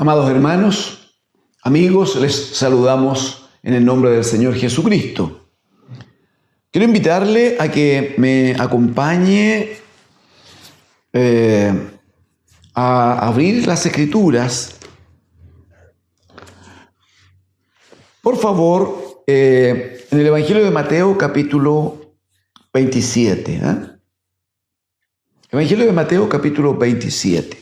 Amados hermanos, amigos, les saludamos en el nombre del Señor Jesucristo. Quiero invitarle a que me acompañe a abrir las Escrituras. Por favor, en el Evangelio de Mateo, capítulo 27. Evangelio de Mateo, capítulo 27.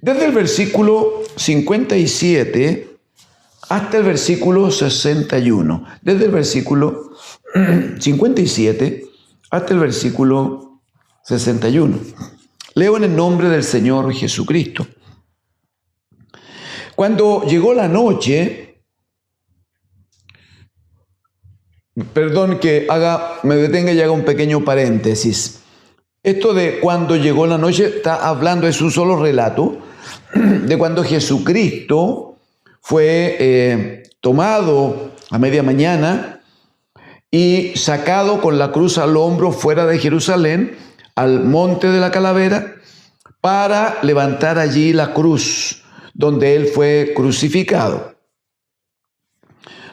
Desde el versículo 57 hasta el versículo 61. Desde el versículo 57 hasta el versículo 61. Leo en el nombre del Señor Jesucristo. Cuando llegó la noche, perdón que me detenga y haga un pequeño paréntesis. Esto de cuando llegó la noche está hablando, es un solo relato de cuando Jesucristo fue tomado a media mañana y sacado con la cruz al hombro fuera de Jerusalén al monte de la Calavera para levantar allí la cruz donde él fue crucificado.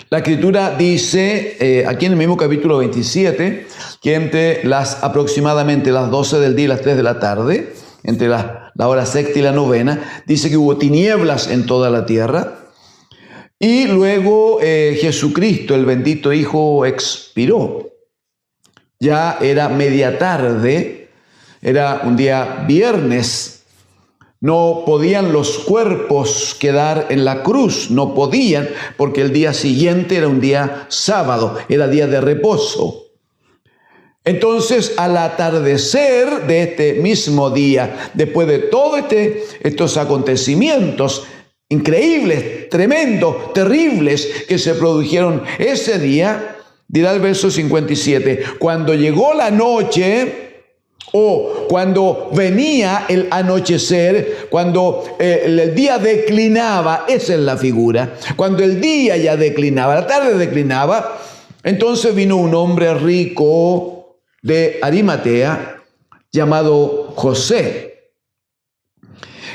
La Escritura dice, aquí en el mismo capítulo 27, que entre aproximadamente las 12 del día y las 3 de la tarde, entre la hora sexta y la novena, dice que hubo tinieblas en toda la tierra. Y luego Jesucristo, el bendito Hijo, expiró. Ya era media tarde, era un día viernes. No podían los cuerpos quedar en la cruz, no podían, porque el día siguiente era un día sábado, era día de reposo. Entonces, al atardecer de este mismo día, después de todos estos acontecimientos increíbles, tremendos, terribles que se produjeron ese día, dirá el verso 57, cuando llegó la noche, o cuando venía el anochecer, cuando el día declinaba, esa es la figura, cuando el día ya declinaba, la tarde declinaba, entonces vino un hombre rico de Arimatea llamado José,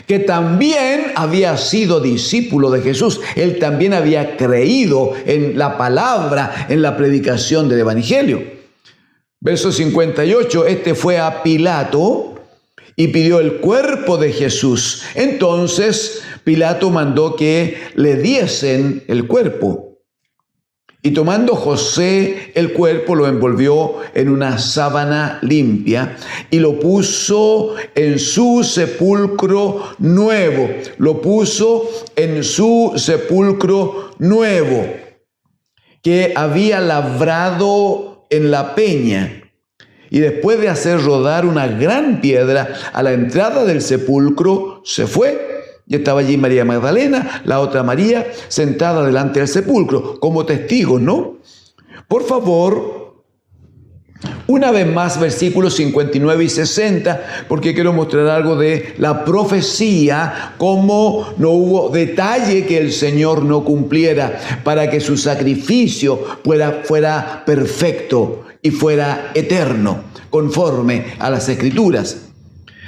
que también había sido discípulo de Jesús. Él también había creído en la palabra, en la predicación del Evangelio. Verso 58, este fue a Pilato y pidió el cuerpo de Jesús. Entonces Pilato mandó que le diesen el cuerpo. Y tomando José el cuerpo, lo envolvió en una sábana limpia y lo puso en su sepulcro nuevo. Lo puso en su sepulcro nuevo, que había labrado en la peña. Y después de hacer rodar una gran piedra a la entrada del sepulcro, se fue. Y estaba allí María Magdalena, la otra María, sentada delante del sepulcro, como testigos, ¿no? Por favor, una vez más, versículos 59 y 60, porque quiero mostrar algo de la profecía, cómo no hubo detalle que el Señor no cumpliera para que su sacrificio fuera perfecto y fuera eterno, conforme a las Escrituras.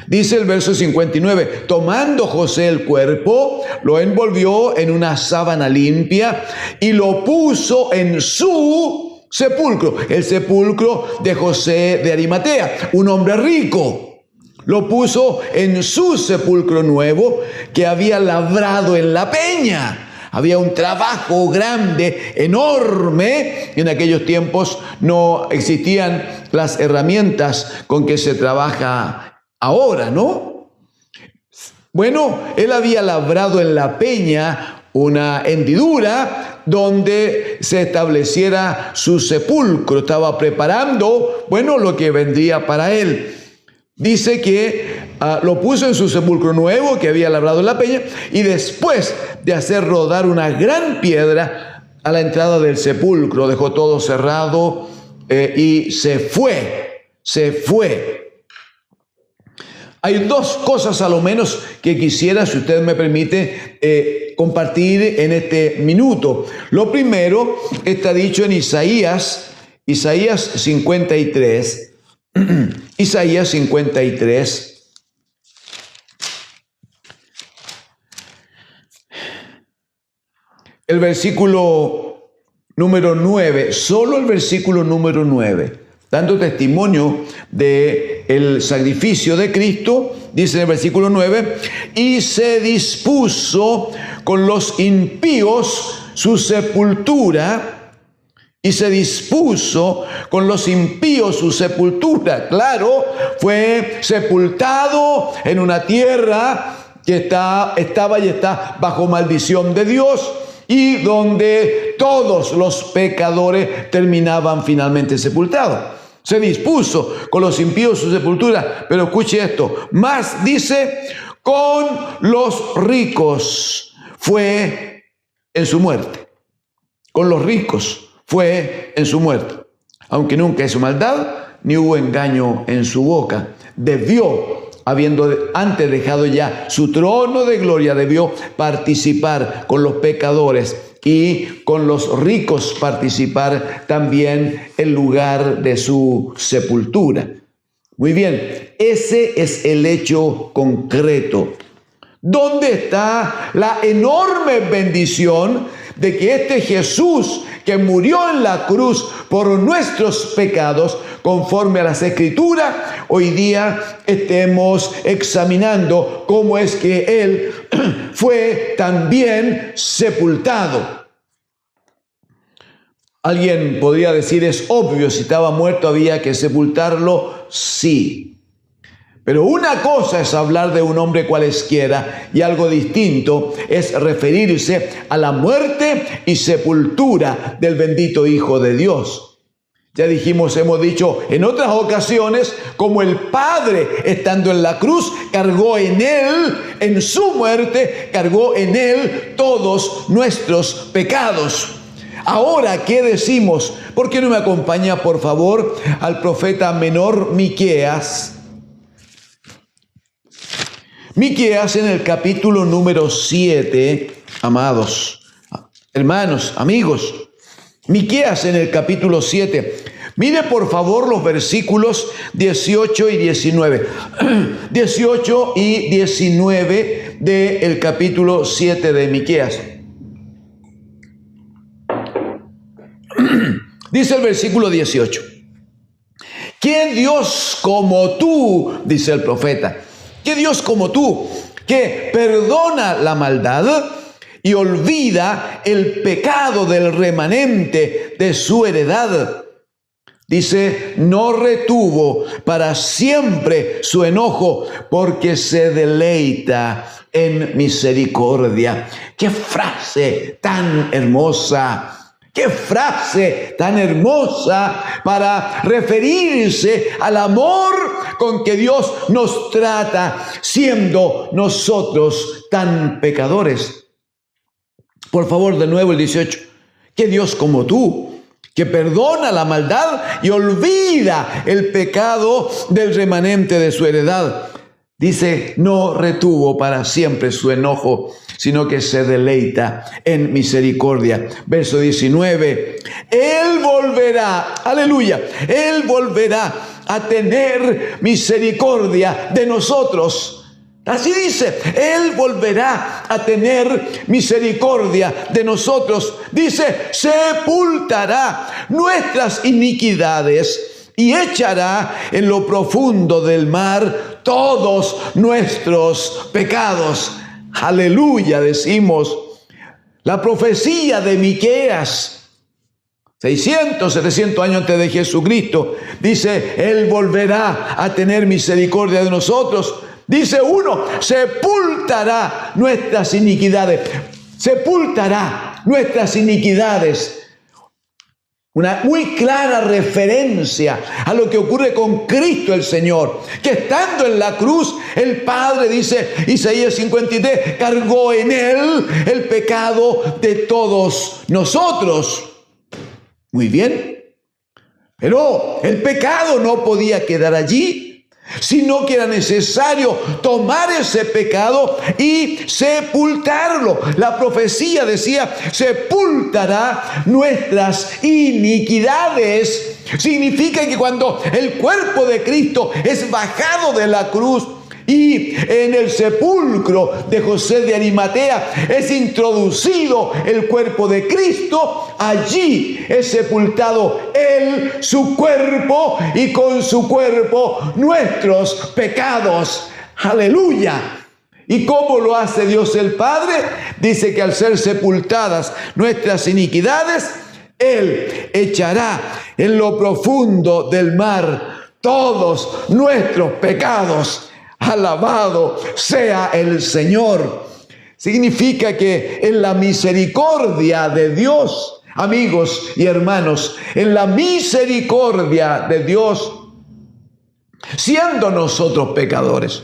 Dice el verso 59, tomando José el cuerpo, lo envolvió en una sábana limpia y lo puso en su sepulcro, el sepulcro de José de Arimatea, un hombre rico. Lo puso en su sepulcro nuevo que había labrado en la peña. Había un trabajo grande, enorme. En aquellos tiempos no existían las herramientas con que se trabaja ahora, ¿no? Bueno, él había labrado en la peña una hendidura donde se estableciera su sepulcro. Estaba preparando, bueno, lo que vendría para él. Dice que lo puso en su sepulcro nuevo que había labrado en la peña y después de hacer rodar una gran piedra a la entrada del sepulcro, dejó todo cerrado y se fue. Hay dos cosas a lo menos que quisiera, si usted me permite, compartir en este minuto. Lo primero está dicho en Isaías 53. Isaías 53. El versículo número 9, solo el versículo número 9, dando testimonio del sacrificio de Cristo, dice en el versículo 9, y se dispuso con los impíos su sepultura, y se dispuso con los impíos su sepultura. Claro, fue sepultado en una tierra que estaba y está bajo maldición de Dios, y donde todos los pecadores terminaban finalmente sepultados. Se dispuso con los impíos su sepultura, pero escuche esto, más dice, con los ricos fue en su muerte. Con los ricos fue en su muerte. Aunque nunca hizo maldad, ni hubo engaño en su boca. Debió, habiendo antes dejado ya su trono de gloria, debió participar con los pecadores y con los ricos participar también en lugar de su sepultura. Muy bien, ese es el hecho concreto. ¿Dónde está la enorme bendición de que este Jesús que murió en la cruz por nuestros pecados, conforme a las Escrituras, hoy día estemos examinando cómo es que Él fue también sepultado? Alguien podría decir, es obvio, si estaba muerto había que sepultarlo. Sí. Pero una cosa es hablar de un hombre cualesquiera y algo distinto es referirse a la muerte y sepultura del bendito Hijo de Dios. Ya dijimos, hemos dicho en otras ocasiones, como el Padre, estando en la cruz, cargó en Él, en su muerte, cargó en Él todos nuestros pecados. Ahora, ¿qué decimos? ¿Por qué no me acompaña, por favor, al profeta menor Miqueas? Miqueas en el capítulo número 7, amados, hermanos, amigos. Miqueas en el capítulo 7. Mire por favor los versículos 18 y 19. 18 y 19 del capítulo 7 de Miqueas. Dice el versículo 18. ¿Qué Dios como tú? Dice el profeta. ¿Qué Dios como tú, que perdona la maldad y olvida el pecado del remanente de su heredad? Dice, no retuvo para siempre su enojo, porque se deleita en misericordia. ¡Qué frase tan hermosa! ¡Qué frase tan hermosa para referirse al amor con que Dios nos trata, siendo nosotros tan pecadores! Por favor, de nuevo el 18. ¿Qué Dios como tú, que perdona la maldad y olvida el pecado del remanente de su heredad? Dice, no retuvo para siempre su enojo, sino que se deleita en misericordia. Verso 19, Él volverá, aleluya, Él volverá a tener misericordia de nosotros. Así dice, Él volverá a tener misericordia de nosotros. Dice, sepultará nuestras iniquidades y echará en lo profundo del mar todos nuestros pecados. Aleluya, decimos. La profecía de Miqueas, 600, 700 años antes de Jesucristo, dice, Él volverá a tener misericordia de nosotros. Dice uno, sepultará nuestras iniquidades. Sepultará nuestras iniquidades. Una muy clara referencia a lo que ocurre con Cristo el Señor, que estando en la cruz, el Padre, dice Isaías 53, cargó en Él el pecado de todos nosotros. Muy bien, pero el pecado no podía quedar allí, sino que era necesario tomar ese pecado y sepultarlo. La profecía decía, sepultará nuestras iniquidades. Significa que cuando el cuerpo de Cristo es bajado de la cruz y en el sepulcro de José de Arimatea es introducido el cuerpo de Cristo, allí es sepultado Él, su cuerpo, y con su cuerpo nuestros pecados. ¡Aleluya! ¿Y cómo lo hace Dios el Padre? Dice que al ser sepultadas nuestras iniquidades, Él echará en lo profundo del mar todos nuestros pecados. Alabado sea el Señor. Significa que en la misericordia de Dios, amigos y hermanos, en la misericordia de Dios, siendo nosotros pecadores,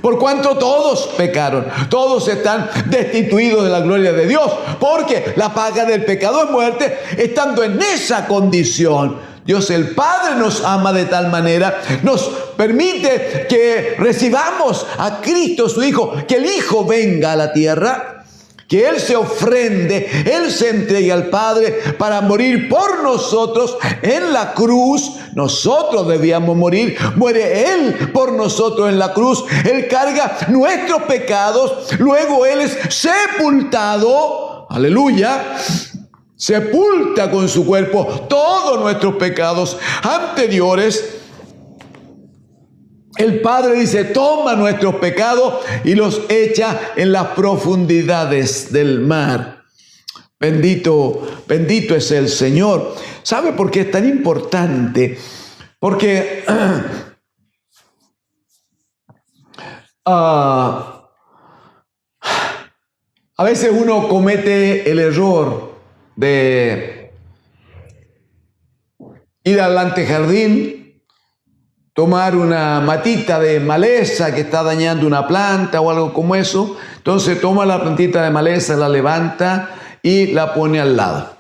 por cuanto todos pecaron, todos están destituidos de la gloria de Dios, porque la paga del pecado es muerte. Estando en esa condición, Dios el Padre nos ama de tal manera, nos permite que recibamos a Cristo su Hijo, que el Hijo venga a la tierra, que Él se ofrende, Él se entregue al Padre para morir por nosotros en la cruz. Nosotros debíamos morir, muere Él por nosotros en la cruz. Él carga nuestros pecados, luego Él es sepultado, aleluya, sepulta con su cuerpo todos nuestros pecados anteriores. El Padre dice, toma nuestros pecados y los echa en las profundidades del mar. Bendito es el Señor. ¿Sabe por qué es tan importante? Porque a veces uno comete el error de ir al antejardín, tomar una matita de maleza que está dañando una planta o algo como eso. Entonces toma la plantita de maleza, la levanta y la pone al lado.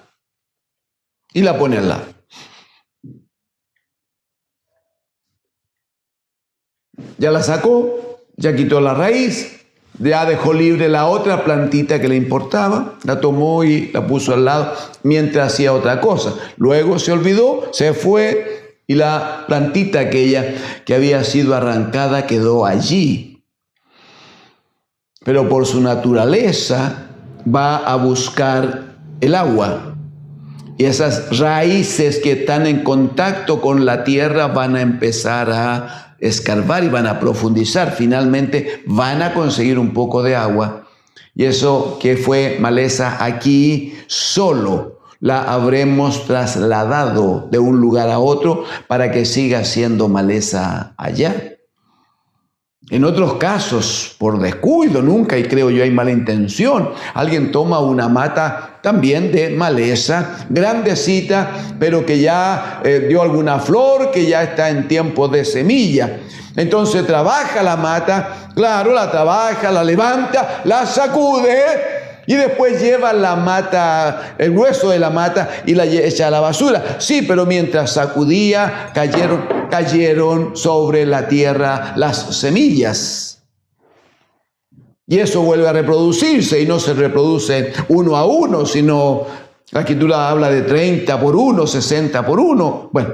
Ya la sacó, ya quitó la raíz, ya dejó libre la otra plantita que le importaba, la tomó y la puso al lado mientras hacía otra cosa. Luego se olvidó, se fue, y la plantita aquella que había sido arrancada quedó allí. Pero por su naturaleza va a buscar el agua. Y esas raíces que están en contacto con la tierra van a empezar a escarbar y van a profundizar. Finalmente van a conseguir un poco de agua. Y eso que fue maleza aquí solo la habremos trasladado de un lugar a otro para que siga siendo maleza allá. En otros casos, por descuido, nunca, y creo yo hay mala intención, alguien toma una mata también de maleza, grandecita, pero que ya dio alguna flor, que ya está en tiempo de semilla. Entonces trabaja la mata, claro, la trabaja, la levanta, la sacude, y después lleva la mata, el hueso de la mata, y la echa a la basura. Sí, pero mientras sacudía, cayeron sobre la tierra las semillas. Y eso vuelve a reproducirse, y no se reproduce 1 a 1, sino la Escritura habla de 30 por 1, 60 por 1. Bueno,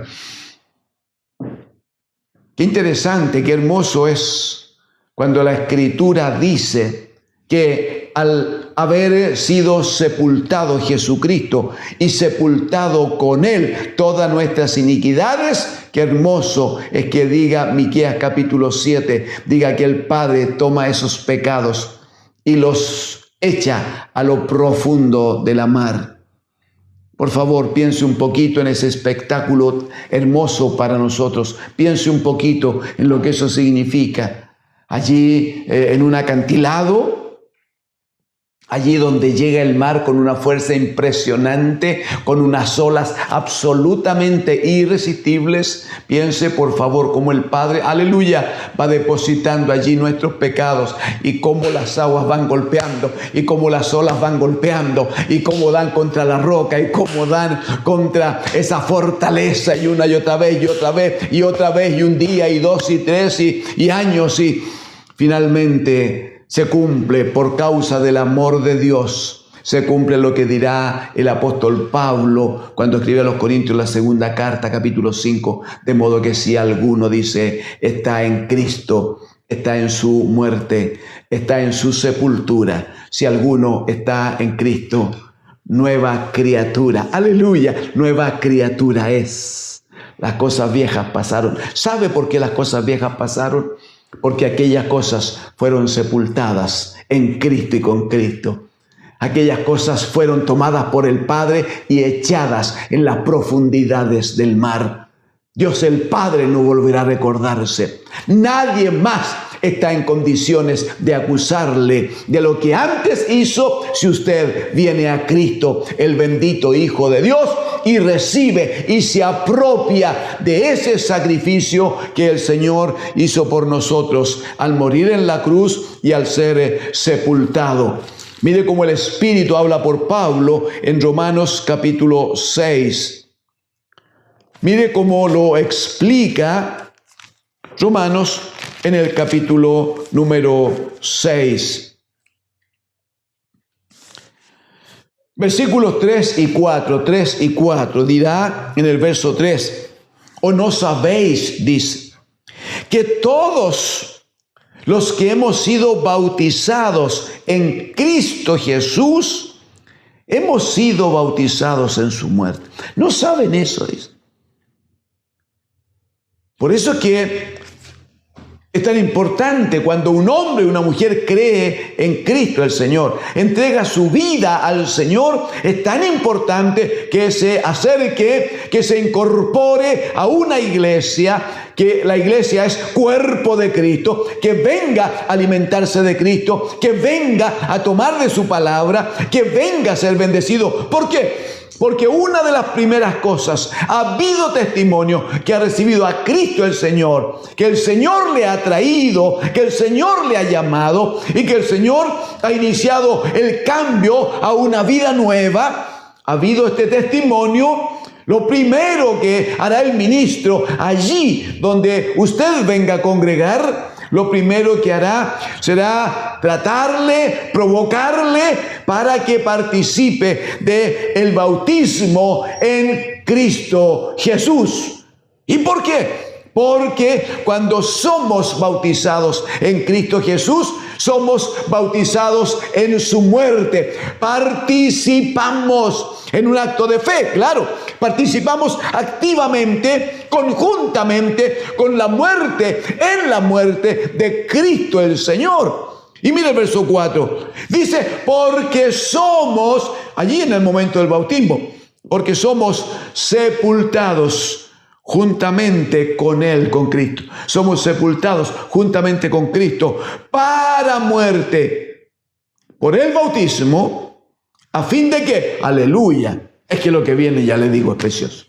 qué interesante, qué hermoso es cuando la Escritura dice que al haber sido sepultado Jesucristo y sepultado con Él todas nuestras iniquidades, qué hermoso es que diga Miqueas capítulo 7, diga que el Padre toma esos pecados y los echa a lo profundo de la mar. Por favor, piense un poquito en ese espectáculo hermoso para nosotros. Piense un poquito en lo que eso significa. Allí en un acantilado, allí donde llega el mar con una fuerza impresionante, con unas olas absolutamente irresistibles. Piense, por favor, cómo el Padre, aleluya, va depositando allí nuestros pecados y cómo las aguas van golpeando y cómo las olas van golpeando y cómo dan contra la roca y cómo dan contra esa fortaleza, y una y otra vez y otra vez y otra vez, y un día y 2 y 3 y años, y finalmente se cumple por causa del amor de Dios. Se cumple lo que dirá el apóstol Pablo cuando escribe a los Corintios la segunda carta, capítulo 5, de modo que si alguno dice está en Cristo, está en su muerte, está en su sepultura. Si alguno está en Cristo, nueva criatura. Aleluya, nueva criatura es. Las cosas viejas pasaron. ¿Sabe por qué las cosas viejas pasaron? Porque aquellas cosas fueron sepultadas en Cristo y con Cristo. Aquellas cosas fueron tomadas por el Padre y echadas en las profundidades del mar. Dios el Padre no volverá a recordarse. Nadie más está en condiciones de acusarle de lo que antes hizo si usted viene a Cristo, el bendito Hijo de Dios, y recibe y se apropia de ese sacrificio que el Señor hizo por nosotros al morir en la cruz y al ser sepultado. Mire cómo el Espíritu habla por Pablo en Romanos capítulo 6. Mire cómo lo explica Romanos en el capítulo número 6. Versículos 3 y 4 dirá en el verso 3, ¿o no sabéis, dice, que todos los que hemos sido bautizados en Cristo Jesús, hemos sido bautizados en su muerte? ¿No saben eso? Dice. Por eso es que es tan importante cuando un hombre y una mujer cree en Cristo el Señor, entrega su vida al Señor, es tan importante que se acerque, que se incorpore a una iglesia, que la iglesia es cuerpo de Cristo, que venga a alimentarse de Cristo, que venga a tomar de su palabra, que venga a ser bendecido. ¿Por qué? Porque una de las primeras cosas, ha habido testimonio que ha recibido a Cristo el Señor, que el Señor le ha traído, que el Señor le ha llamado y que el Señor ha iniciado el cambio a una vida nueva. Ha habido este testimonio. Lo primero que hará el ministro allí donde usted venga a congregar, lo primero que hará será tratarle, provocarle para que participe del bautismo en Cristo Jesús. ¿Y por qué? Porque cuando somos bautizados en Cristo Jesús, somos bautizados en su muerte. Participamos en un acto de fe, claro. Participamos activamente, conjuntamente con la muerte, en la muerte de Cristo el Señor. Y mire el verso 4. Dice, porque somos, allí en el momento del bautismo, porque somos sepultados juntamente con Él, con Cristo. Somos sepultados juntamente con Cristo para muerte por el bautismo, a fin de que, aleluya, es que lo que viene, ya le digo, es precioso.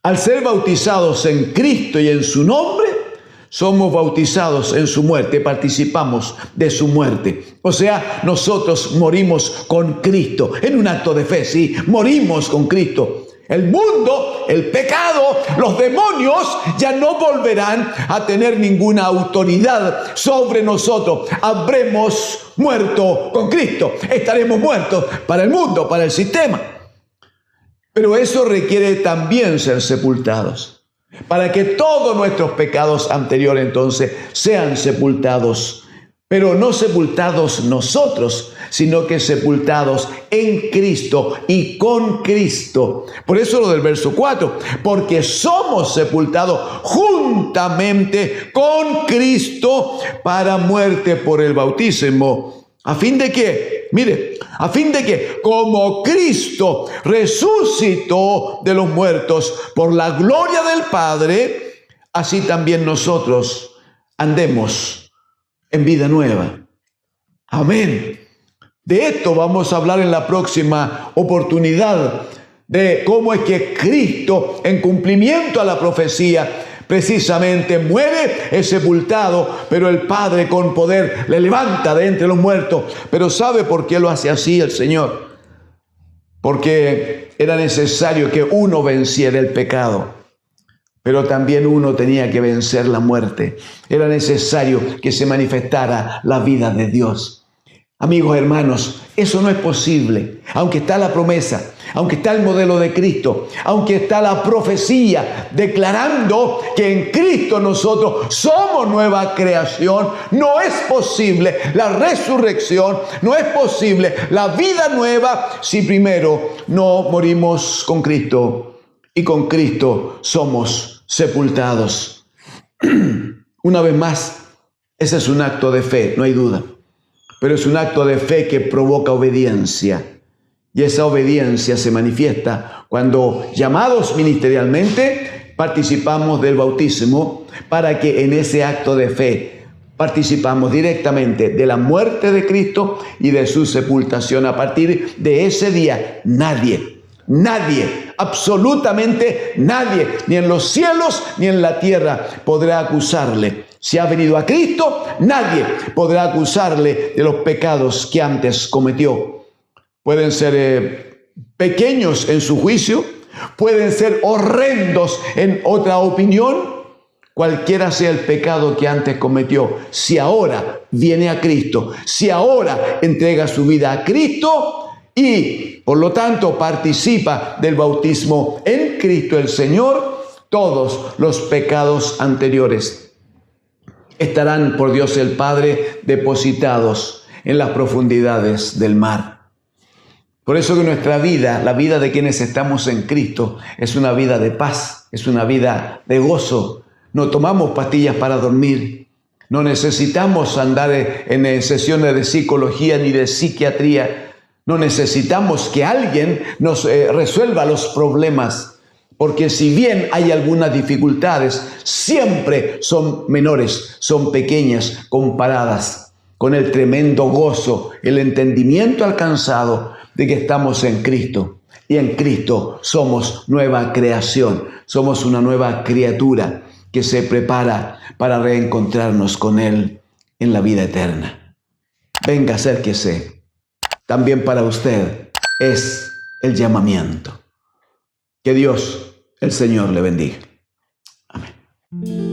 Al ser bautizados en Cristo y en su nombre, somos bautizados en su muerte, participamos de su muerte. O sea, nosotros morimos con Cristo, en un acto de fe, sí, morimos con Cristo. El mundo, el pecado, los demonios ya no volverán a tener ninguna autoridad sobre nosotros. Habremos muerto con Cristo, estaremos muertos para el mundo, para el sistema. Pero eso requiere también ser sepultados, para que todos nuestros pecados anteriores entonces sean sepultados, pero no sepultados nosotros, sino que sepultados en Cristo y con Cristo. Por eso lo del verso 4, porque somos sepultados juntamente con Cristo para muerte por el bautismo. ¿A fin de qué? Mire, a fin de que como Cristo resucitó de los muertos por la gloria del Padre, así también nosotros andemos en vida nueva. Amén. De esto vamos a hablar en la próxima oportunidad, de cómo es que Cristo, en cumplimiento a la profecía, precisamente muere, es sepultado, pero el Padre con poder le levanta de entre los muertos. Pero ¿sabe por qué lo hace así el Señor? Porque era necesario que uno venciera el pecado pero también uno tenía que vencer la muerte. Era necesario que se manifestara la vida de Dios. Amigos, hermanos, eso no es posible. Aunque está la promesa, aunque está el modelo de Cristo, aunque está la profecía declarando que en Cristo nosotros somos nueva creación, no es posible la resurrección, no es posible la vida nueva si primero no morimos con Cristo y con Cristo somos sepultados. Una vez más, ese es un acto de fe, no hay duda. Pero es un acto de fe que provoca obediencia. Y esa obediencia se manifiesta cuando, llamados ministerialmente, participamos del bautismo para que en ese acto de fe participamos directamente de la muerte de Cristo y de su sepultación. A partir de ese día, nadie, absolutamente nadie, ni en los cielos ni en la tierra podrá acusarle. Si ha venido a Cristo, nadie podrá acusarle de los pecados que antes cometió. Pueden ser pequeños en su juicio, pueden ser horrendos en otra opinión. Cualquiera sea el pecado que antes cometió, si ahora viene a Cristo, si ahora entrega su vida a Cristo y por lo tanto participa del bautismo en Cristo el Señor, todos los pecados anteriores estarán por Dios el Padre depositados en las profundidades del mar. Por eso que nuestra vida, la vida de quienes estamos en Cristo, es una vida de paz, es una vida de gozo. No tomamos pastillas para dormir, no necesitamos andar en sesiones de psicología ni de psiquiatría, no necesitamos que alguien nos resuelva los problemas. Porque si bien hay algunas dificultades, siempre son menores, son pequeñas comparadas con el tremendo gozo, el entendimiento alcanzado de que estamos en Cristo. Y en Cristo somos nueva creación, somos una nueva criatura que se prepara para reencontrarnos con Él en la vida eterna. Venga, acérquese. También para usted es el llamamiento. Que Dios, el Señor, le bendiga. Amén.